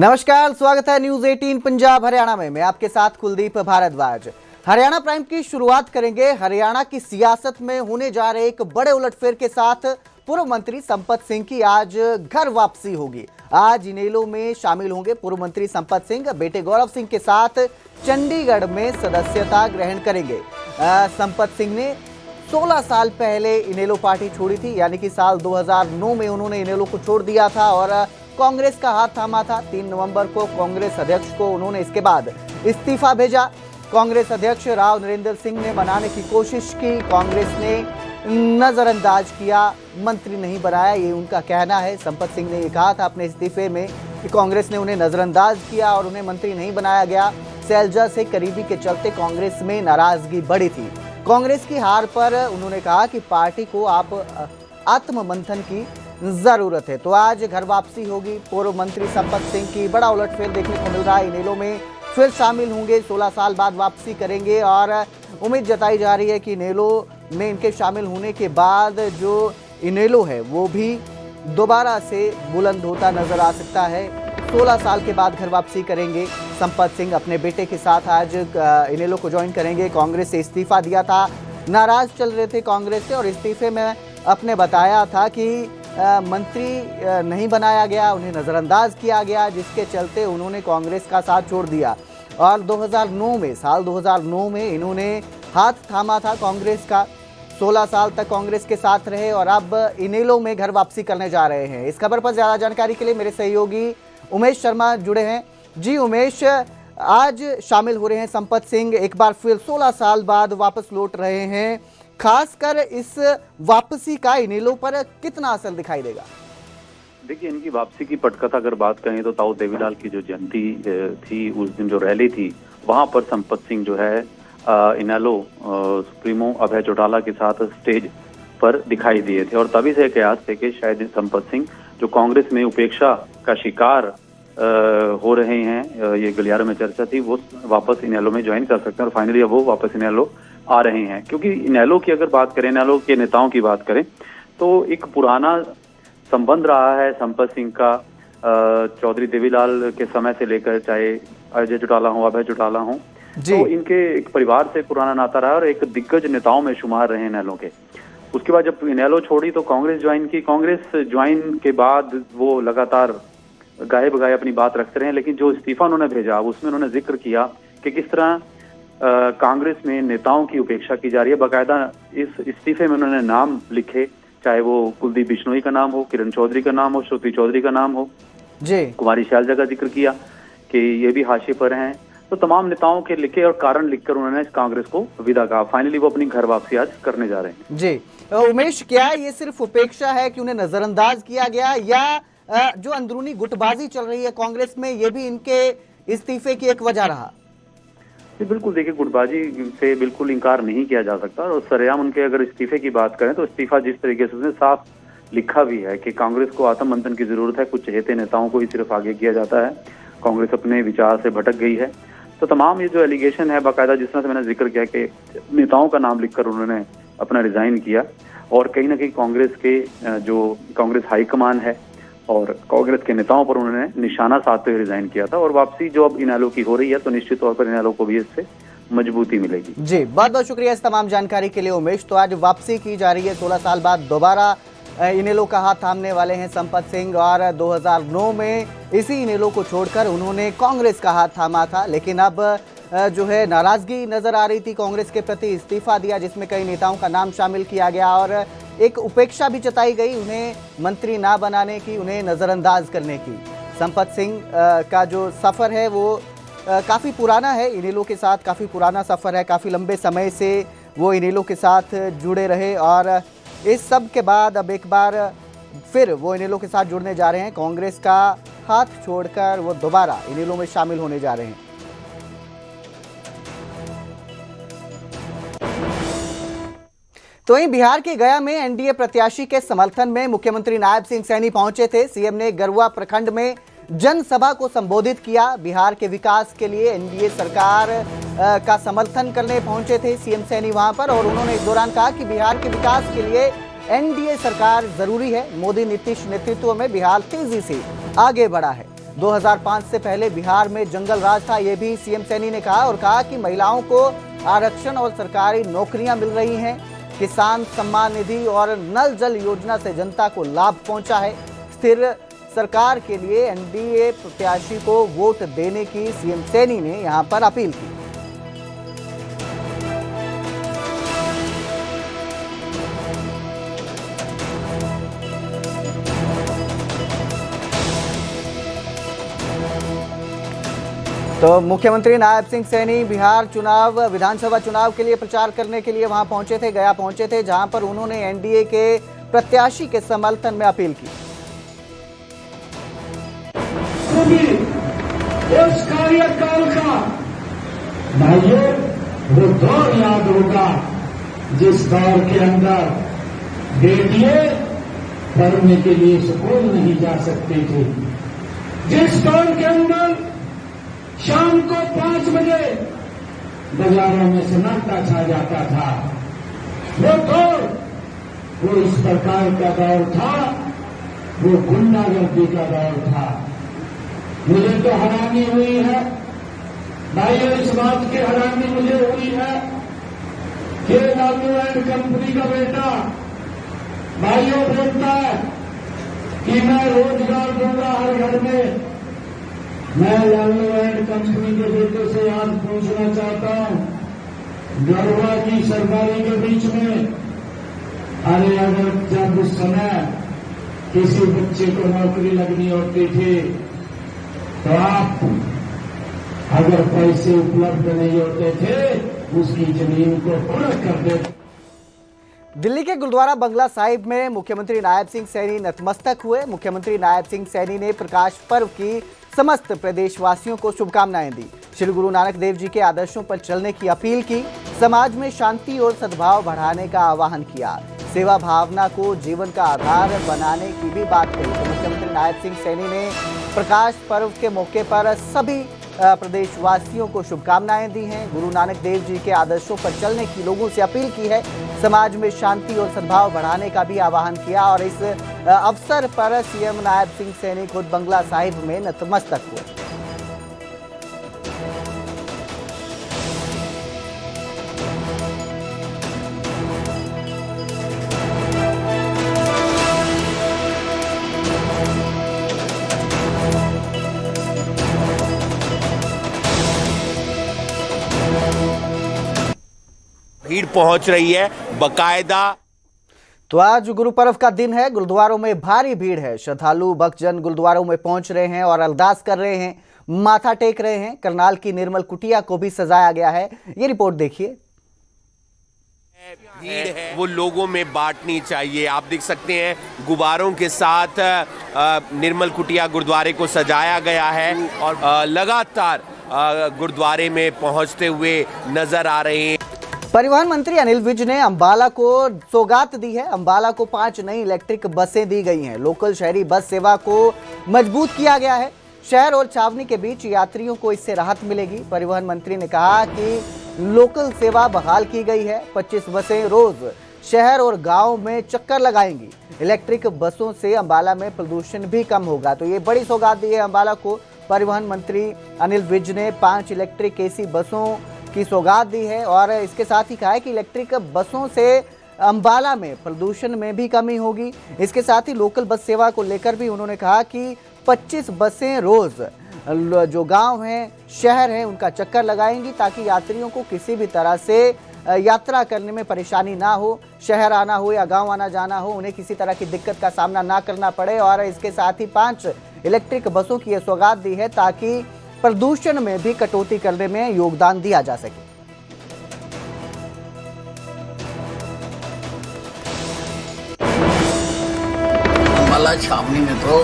नमस्कार, स्वागत है न्यूज 18 पंजाब हरियाणा में। मैं आपके साथ कुलदीप भारद्वाज। हरियाणा प्राइम की शुरुआत करेंगे हरियाणा की सियासत में होने जा रहे एक बड़े उलटफेर के साथ। पूर्व मंत्री संपत सिंह की आज घर वापसी होगी। आज इनेलो में शामिल होंगे पूर्व मंत्री संपत सिंह। बेटे गौरव सिंह के साथ चंडीगढ़ में सदस्यता ग्रहण करेंगे। संपत सिंह ने 16 साल पहले इनेलो पार्टी छोड़ी थी, यानी कि साल 2009 में उन्होंने इनेलो को छोड़ दिया था और कांग्रेस का हाथ थामा था। 3 नवंबर को कांग्रेस अध्यक्ष को उन्होंने इसके बाद इस्तीफा भेजा। कांग्रेस अध्यक्ष राव नरेंद्र सिंह ने मनाने की कोशिश की, कांग्रेस ने नजरअंदाज किया, मंत्री नहीं बनाया, ये उनका कहना है। संपत सिंह ने ये कहा था अपने इस्तीफे में कि कांग्रेस ने उन्हें नजरअंदाज किया और उन्हें मंत्री नहीं बनाया गया। शैलजा से करीबी के चलते कांग्रेस में नाराजगी बढ़ी थी। कांग्रेस की हार पर उन्होंने कहा कि पार्टी को आप आत्ममंथन की जरूरत है। तो आज घर वापसी होगी पूर्व मंत्री संपत सिंह की। बड़ा उलटफेर देखने को मिल रहा है। इनेलो में फिर शामिल होंगे, 16 साल बाद वापसी करेंगे और उम्मीद जताई जा रही है कि इनेलो में इनके शामिल होने के बाद जो इनेलो है वो भी दोबारा से बुलंद होता नजर आ सकता है। 16 साल के बाद घर वापसी करेंगे संपत सिंह। अपने बेटे के साथ आज इनेलो को ज्वाइन करेंगे। कांग्रेस से इस्तीफा दिया था, नाराज चल रहे थे कांग्रेस से और इस्तीफे में अपने बताया था कि मंत्री नहीं बनाया गया, उन्हें नज़रअंदाज किया गया, जिसके चलते उन्होंने कांग्रेस का साथ छोड़ दिया। और 2009 में इन्होंने हाथ थामा था कांग्रेस का। 16 साल तक कांग्रेस के साथ रहे और अब इनेलो में घर वापसी करने जा रहे हैं। इस खबर पर ज़्यादा जानकारी के लिए मेरे सहयोगी उमेश शर्मा जुड़े हैं। जी उमेश, आज शामिल हो रहे हैं संपत सिंह, एक बार फिर 16 साल बाद वापस लौट रहे हैं। खासकर इस वापसी का इनेलो पर कितना असर दिखाई देगा? देखिए, इनकी वापसी की पटकथा अगर बात करें तो ताऊ देवीलाल की जो जयंती थी, उस दिन जो रैली थी, वहां पर संपत सिंह जो है इनेलो सुप्रीमो अभय चौटाला के साथ स्टेज पर दिखाई दिए थे और तभी से कयास थे कि शायद संपत सिंह जो कांग्रेस में उपेक्षा का शिकार हो रहे हैं, ये गलियारों में चर्चा थी, वो वापस इनेलो में ज्वाइन कर सकते हैं और फाइनली अब वो वापस इनेलो आ रहे हैं। क्योंकि इनेलो की अगर बात करें, इनेलो के नेताओं की बात करें तो एक पुराना संबंध रहा है संपत सिंह का चौधरी देवीलाल के समय से लेकर, चाहे अजय चौटाला हो, अभय चौटाला हो, तो इनके एक परिवार से पुराना नाता रहा और एक दिग्गज नेताओं में शुमार रहे इनेलो के। उसके बाद जब इनेलो छोड़ी तो कांग्रेस ज्वाइन की। कांग्रेस ज्वाइन के बाद वो लगातार गाए बगाए अपनी बात रखते रहे, लेकिन जो इस्तीफा उन्होंने भेजा उसमें उन्होंने जिक्र किया कि किस तरह कांग्रेस में नेताओं की उपेक्षा की जा रही है। बाकायदा इस इस्तीफे में उन्होंने नाम लिखे, चाहे वो कुलदीप बिश्नोई का नाम हो, किरण चौधरी का नाम हो, श्रुति चौधरी का नाम हो, कुमारी शैलजा का जिक्र किया कि ये भी हाशिए पर हैं। तो तमाम नेताओं के लिखे और कारण लिखकर उन्होंने कांग्रेस को विदा कहा। फाइनली वो अपनी घर वापसी आज करने जा रहे हैं। जी उमेश, क्या ये सिर्फ उपेक्षा है कि उन्हें नजरअंदाज किया गया, या जो अंदरूनी गुटबाजी चल रही है कांग्रेस में, ये भी इनके इस्तीफे की एक वजह रहा? बिल्कुल, देखिए, गुटबाजी से बिल्कुल इंकार नहीं किया जा सकता और सरेआम उनके अगर इस्तीफे की बात करें तो इस्तीफा जिस तरीके से उसने साफ लिखा भी है कि कांग्रेस को आत्ममंथन की जरूरत है, कुछ चहेते नेताओं को ही सिर्फ आगे किया जाता है, कांग्रेस अपने विचार से भटक गई है। तो तमाम ये जो एलिगेशन है, बाकायदा जिस तरह से मैंने जिक्र किया कि नेताओं का नाम लिखकर उन्होंने अपना रिजाइन किया और कहीं ना कहीं कांग्रेस के जो कांग्रेस हाईकमान है और कांग्रेस के नेताओं पर उन्होंने निशाना साधते हुए रिजाइन किया था। और वापसी जो अब इनेलो की हो रही है तो निश्चित तौर पर इनेलो को भी इससे मजबूती मिलेगी। जी, बहुत बहुत शुक्रिया इस तमाम जानकारी के लिए उमेश। तो आज वापसी की जा रही है, 16 साल बाद दोबारा इनेलो का हाथ थामने वाले हैं संपत सिंह। और 2009 में इसी इनेलो को छोड़कर उन्होंने कांग्रेस का हाथ थामा था, लेकिन अब जो है नाराजगी नजर आ रही थी कांग्रेस के प्रति। इस्तीफा दिया जिसमें कई नेताओं का नाम शामिल किया गया और एक उपेक्षा भी जताई गई उन्हें मंत्री ना बनाने की, उन्हें नजरअंदाज करने की। संपत सिंह का जो सफर है वो काफी पुराना है, इनेलो के साथ काफी पुराना सफर है, काफी लंबे समय से वो इनेलो के साथ जुड़े रहे और इस सब के बाद अब एक बार फिर वो इनेलो के साथ जुड़ने जा रहे हैं। कांग्रेस का हाथ छोड़कर वो दोबारा इनेलो में शामिल होने जा रहे हैं। तो वहीं बिहार के गया में एनडीए प्रत्याशी के समर्थन में मुख्यमंत्री नायब सिंह सैनी पहुंचे थे। सीएम ने गरुआ प्रखंड में जनसभा को संबोधित किया। बिहार के विकास के लिए एनडीए सरकार का समर्थन करने पहुंचे थे सीएम सैनी वहां पर और उन्होंने इस दौरान कहा कि बिहार के विकास के लिए एनडीए सरकार जरूरी है। मोदी नीतीश नेतृत्व में बिहार तेजी से आगे बढ़ा है। 2005 से पहले बिहार में जंगल राज था, ये भी सीएम सैनी ने कहा और कहा कि महिलाओं को आरक्षण और सरकारी नौकरियां मिल रही हैं। किसान सम्मान निधि और नल जल योजना से जनता को लाभ पहुंचा है। स्थिर सरकार के लिए एनडीए प्रत्याशी को वोट देने की सीएम सैनी ने यहां पर अपील की। तो मुख्यमंत्री नायब सिंह सैनी बिहार चुनाव विधानसभा चुनाव के लिए प्रचार करने के लिए वहां पहुंचे थे, गया पहुंचे थे, जहां पर उन्होंने एनडीए के प्रत्याशी के समर्थन में अपील की। उस कार्यकाल का भाइयों वो दौर याद होगा जिस दौर के अंदर बेटियां पढ़ने के लिए स्कूल नहीं जा सकती थी, जिस दौर के अंदर शाम को 5 बजे बाजारों में सन्नाटा छा जाता था। वो दौर वो इस प्रकार का दौर था, वो गुंडागर्दी का दौर था। मुझे तो हैरानी हुई है भाइयों, इस बात की हैरानी मुझे हुई है कि लालू एंड कंपनी का बेटा भाइयों बोलता है कि मैं रोजगार दूंगा हर घर में। मैं लालू एंड कंपनी के बेटे से आज पूछना चाहता हूं, गढ़वा की सरकारी के बीच में अरे अगर जब उस समय किसी बच्चे को नौकरी लगनी होती थी तो आप अगर पैसे उपलब्ध नहीं होते थे उसकी जमीन को पूरा कर देते। दिल्ली के गुरुद्वारा बंगला साहिब में मुख्यमंत्री नायब सिंह सैनी नतमस्तक हुए। मुख्यमंत्री नायब सिंह सैनी ने प्रकाश पर्व की समस्त प्रदेशवासियों को शुभकामनाएं दी। श्री गुरु नानक देव जी के आदर्शों पर चलने की अपील की। समाज में शांति और सद्भाव बढ़ाने का आह्वान किया। सेवा भावना को जीवन का आधार बनाने की भी बात कही। तो मुख्यमंत्री नायब सिंह सैनी ने प्रकाश पर्व के मौके पर सभी प्रदेशवासियों को शुभकामनाएं दी हैं। गुरु नानक देव जी के आदर्शों पर चलने की लोगों से अपील की है। समाज में शांति और सद्भाव बढ़ाने का भी आह्वान किया और इस अवसर पर सीएम नायब सिंह सैनी खुद बंगला साहिब में नतमस्तक हुए। भीड़ पहुंच रही है बकायदा। तो आज गुरु पर्व का दिन है, गुरुद्वारों में भारी भीड़ है। श्रद्धालु भक्तजन गुरुद्वारों में पहुंच रहे हैं और अरदास कर रहे हैं, माथा टेक रहे हैं। करनाल की निर्मल कुटिया को भी सजाया गया है। ये रिपोर्ट देखिए। भीड़ है वो लोगों में बांटनी चाहिए। आप देख सकते हैं गुब्बारों के साथ निर्मल कुटिया गुरुद्वारे को सजाया गया है और लगातार गुरुद्वारे में पहुंचते हुए नजर आ रहे हैं। परिवहन मंत्री अनिल विज ने अंबाला को सौगात दी है। अंबाला को 5 नई इलेक्ट्रिक बसें दी गई हैं। लोकल शहरी बस सेवा को मजबूत किया गया है। शहर और छावनी के बीच यात्रियों को इससे राहत मिलेगी। परिवहन मंत्री ने कहा कि लोकल सेवा बहाल की गई है। 25 बसें रोज शहर और गांव में चक्कर लगाएंगी। इलेक्ट्रिक बसों से अंबाला में प्रदूषण भी कम होगा। तो ये बड़ी सौगात दी है अंबाला को। परिवहन मंत्री अनिल विज ने 5 इलेक्ट्रिक एसी बसों की सौगात दी है और इसके साथ ही कहा है कि इलेक्ट्रिक बसों से अंबाला में प्रदूषण में भी कमी होगी। इसके साथ ही लोकल बस सेवा को लेकर भी उन्होंने कहा कि 25 बसें रोज जो गांव हैं, शहर हैं, उनका चक्कर लगाएंगी ताकि यात्रियों को किसी भी तरह से यात्रा करने में परेशानी ना हो। शहर आना हो या गांव आना जाना हो, उन्हें किसी तरह की दिक्कत का सामना ना करना पड़े। और इसके साथ ही 5 इलेक्ट्रिक बसों की सौगात दी है ताकि प्रदूषण में भी कटौती करने में योगदान दिया जा सके। अंबाला छावनी में तो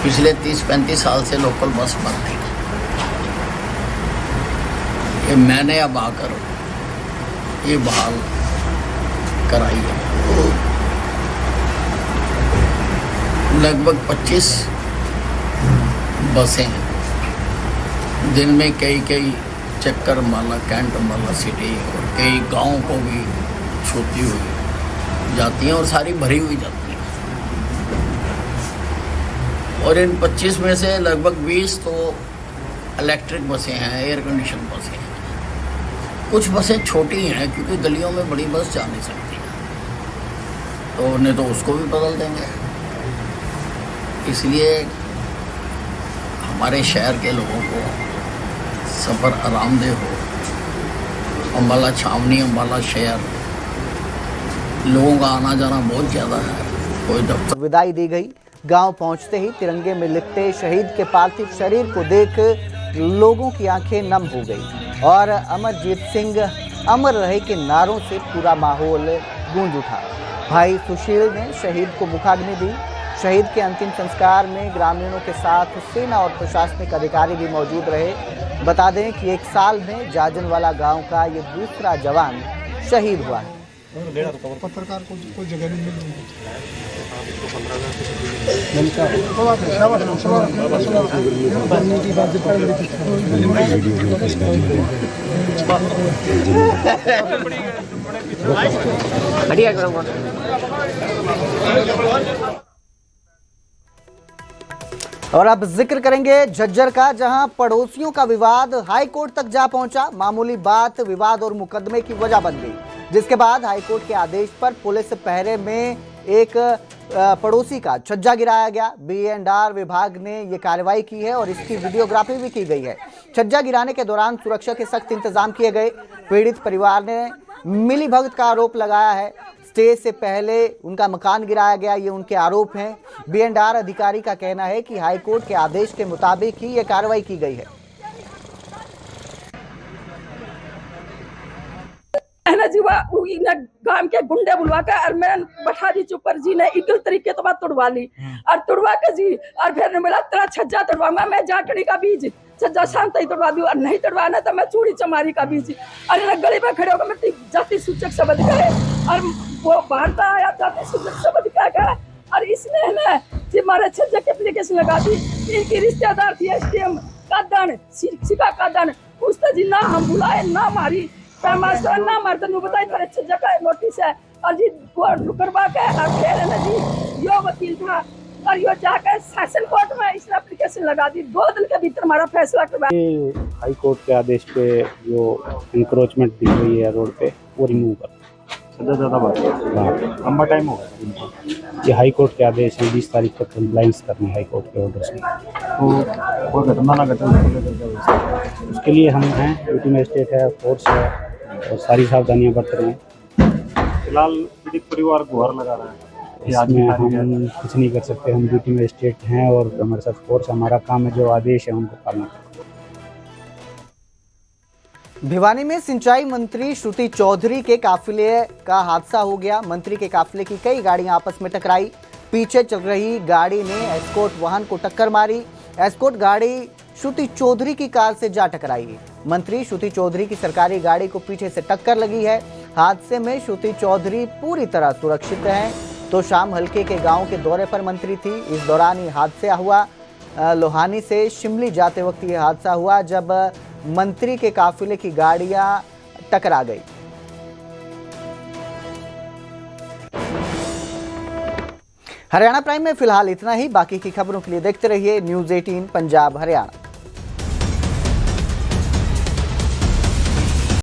पिछले 30-35 साल से लोकल बस बंद थी। ये मैंने अब आकर ये बहाल कराई है। लगभग 25 बसें हैं, दिन में कई चक्कर अंबाला कैंट, अंबाला सिटी और कई गाँव को भी छूती हुई जाती हैं और सारी भरी हुई जाती हैं। और इन 25 में से लगभग 20 तो इलेक्ट्रिक बसें हैं, एयर कंडीशन बसें हैं। कुछ बसें छोटी हैं क्योंकि गलियों में बड़ी बस जा नहीं सकती है, तो उन्हें तो उसको भी बदल देंगे। इसलिए हमारे शहर के लोगों को सफ़र आरामदेह हो। अम्बाला छावनी, अम्बाला शहर, लोगों का आना जाना बहुत ज़्यादा है। कोई दफ्तर विदाई दी गई। गांव पहुंचते ही तिरंगे में लिपटे शहीद के पार्थिव शरीर को देख लोगों की आंखें नम हो गई और अमरजीत सिंह अमर रहे के नारों से पूरा माहौल गूंज उठा। भाई सुशील ने शहीद को मुखाग्नि दी। शहीद के अंतिम संस्कार में ग्रामीणों के साथ सेना और प्रशासनिक अधिकारी भी मौजूद रहे। बता दें कि 1 साल में जाजनवाला गांव का ये दूसरा जवान शहीद हुआ है। पत्रकार को कोई जगह नहीं मिल और अब जिक्र करेंगे झज्जर का, जहां पड़ोसियों का विवाद हाई कोर्ट तक जा पहुंचा। मामूली बात विवाद और मुकदमे की वजह बन गई, जिसके बाद हाईकोर्ट के आदेश पर पुलिस पहरे में एक पड़ोसी का छज्जा गिराया गया। B&R विभाग ने ये कार्रवाई की है और इसकी वीडियोग्राफी भी की गई है। छज्जा गिराने के दौरान सुरक्षा के सख्त इंतजाम किए गए। पीड़ित परिवार ने मिलीभगत का आरोप लगाया है। स्टे से पहले उनका मकान गिराया गया, ये उनके आरोप हैं। B&R अधिकारी का कहना है कि हाईकोर्ट के आदेश के मुताबिक ही ये कार्रवाई की गई है। गांव के गुंडे बुलवा कर और मैं बैठा दी चुपर जी ने इकल तरीके तो बात तोड़वा ली और तोड़वा के जी और फिर ने मिला तेरा छज्जा तोड़वाऊंगा मैं, जाटड़ी का बीज छज्जा शांत ही तोड़वा दूं और नहीं तोड़वाना तो मैं चूड़ी चमारी का बीज। और गली में खड़े होकर मैं जाति सूचक शब्द कहे और वो बाहर आया जाति सूचक शब्द क्या कहा और इसने ना जी हमारे छज्जा की एप्लीकेशन लगा दी। इनकी रिश्तेदार थी STM कादन, शिक्षिका कादन, पूछता जी ना हम बुलाए ना मारी ना मारते नु बताई तेरे छज्जा का नोटिस है और जी करवा के और फिर ना जी यो वकील था और यो जाकर सेशन कोर्ट में इसने एप्लीकेशन लगा दी। 2 दिन के भीतर हमारा फैसला करवा। हाई कोर्ट के आदेश पे जो इंक्रोचमेंट दिख रही है रोड पे वो रिमूव कर ज़्यादा बात लंबा टाइम हो गया। ये हाई कोर्ट के आदेश हैं, 20 तारीख तक कंप्लाइंस करनी हाई कोर्ट के ऑर्डर से, तो कोई घटना ना घटे उसके लिए हम हैं। ड्यूटी मजिस्ट्रेट है, फोर्स है और सारी सावधानियां बरत रहे हैं। फिलहाल पीड़ित परिवार गुहार लगा रहा है, इसमें हम कुछ नहीं कर सकते। हम ड्यूटी मजिस्ट्रेट हैं और हमारे साथ फोर्स, हमारा काम है जो आदेश है उनको पालना करना। भिवानी में सिंचाई मंत्री श्रुति चौधरी के काफिले का हादसा हो गया। मंत्री के काफिले की कई गाड़ियां आपस में टकराई। पीछे चल रही गाड़ी ने एस्कॉर्ट वाहन को टक्कर मारी। एस्कॉर्ट गाड़ी श्रुति चौधरी की कार से जा टकराई। मंत्री श्रुति चौधरी की सरकारी गाड़ी को पीछे से टक्कर लगी है। हादसे में श्रुति चौधरी पूरी तरह सुरक्षित हैं। तो शाम हल्के के गांव के दौरे पर मंत्री थी, इस दौरान ये हादसा हुआ। लोहानी से शिमली जाते वक्त ये हादसा हुआ जब मंत्री के काफिले की गाड़ियां टकरा गई। हरियाणा प्राइम में फिलहाल इतना ही। बाकी की खबरों के लिए देखते रहिए न्यूज़ 18 पंजाब हरियाणा।